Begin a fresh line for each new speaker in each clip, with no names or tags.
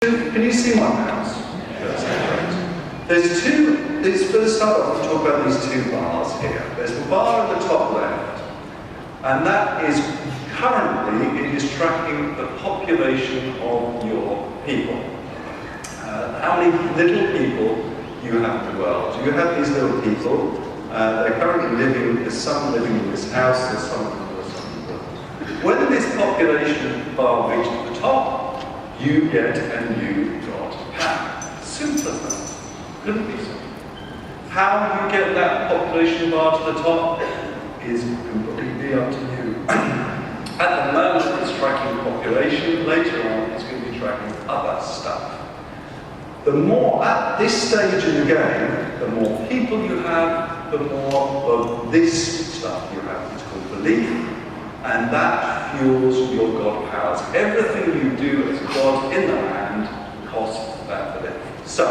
Can you see my mouse? Yes. There's two, for the start off, we'll talk about these two bars here. There's the bar at the top left, and that is currently, it is tracking the population of your people. How many little people you have in the world. You have these little people, they're currently living, there's some living in this house, there's some in the world. When this population bar reaches the top, you get a new God pack. Simple as that. Couldn't be simple. How you get that population bar to the top is completely up to you. At the moment it's tracking population, later on it's going to be tracking other stuff. The more, at this stage in the game, the more people you have, the more of this stuff you have. It's called belief, and that fuels your God powers. Everything you do as God in the land costs that belief. So,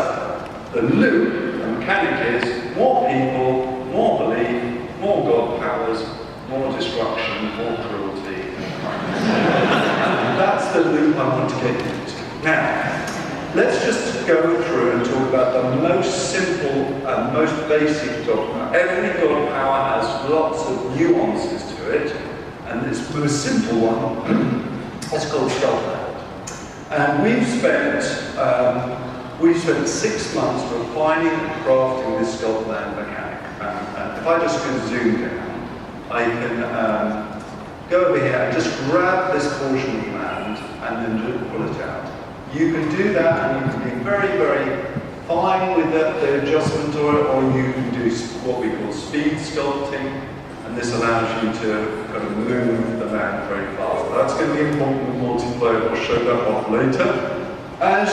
the loop, the mechanic is more people, more belief, more God powers, more destruction, more cruelty, and kindness. And that's the loop I want to get into. Now, let's just go through and talk about the most simple and most basic God power. Every God power has lots of nuances to it, and this most simple one is called Scotland. And we've spent 6 months refining and crafting this Scotland mechanic. And if I just can zoom down, I can go over here and just grab this portion of land and then pull it out. You can do that, and you can be very, very fine with the adjustment to it, or you can do what we call speed sculpting, and this allows you to kind of move the land very fast. That's going to be important with multiplayer. I'll show that off later. As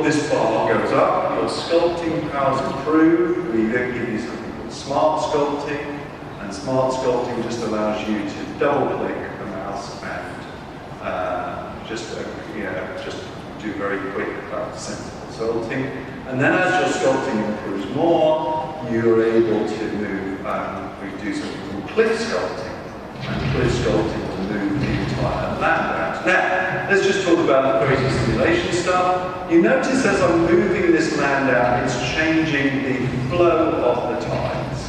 this bar goes up, your sculpting powers improve. We then give you something called smart sculpting, and smart sculpting just allows you to double-click the mouse and just do very quick, sensible sculpting. And then as your sculpting improves more, you're able to move, we do something called cliff sculpting. And cliff sculpting will move the entire land around. Now, let's just talk about the crazy simulation stuff. You notice as I'm moving this land out, it's changing the flow of the tides.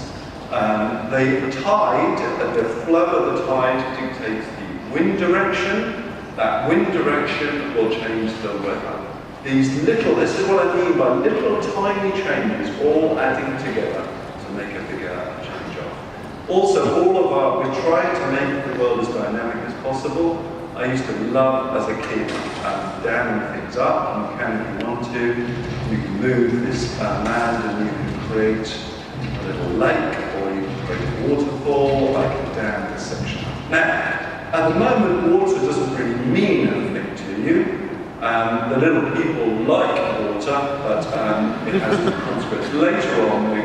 The flow of the tide dictates the wind direction. That wind direction will change the weather. This is what I mean by little tiny changes all adding together to make a bigger change off. Also, we try to make the world as dynamic as possible. I used to love, as a kid, damming things up. You can, if you want to. You can move this land and you can create a little lake, or you can create a waterfall. I can dam this section. Now, at the moment, water doesn't really mean anything to you. The little people like water, but it has no consequence. Later on, we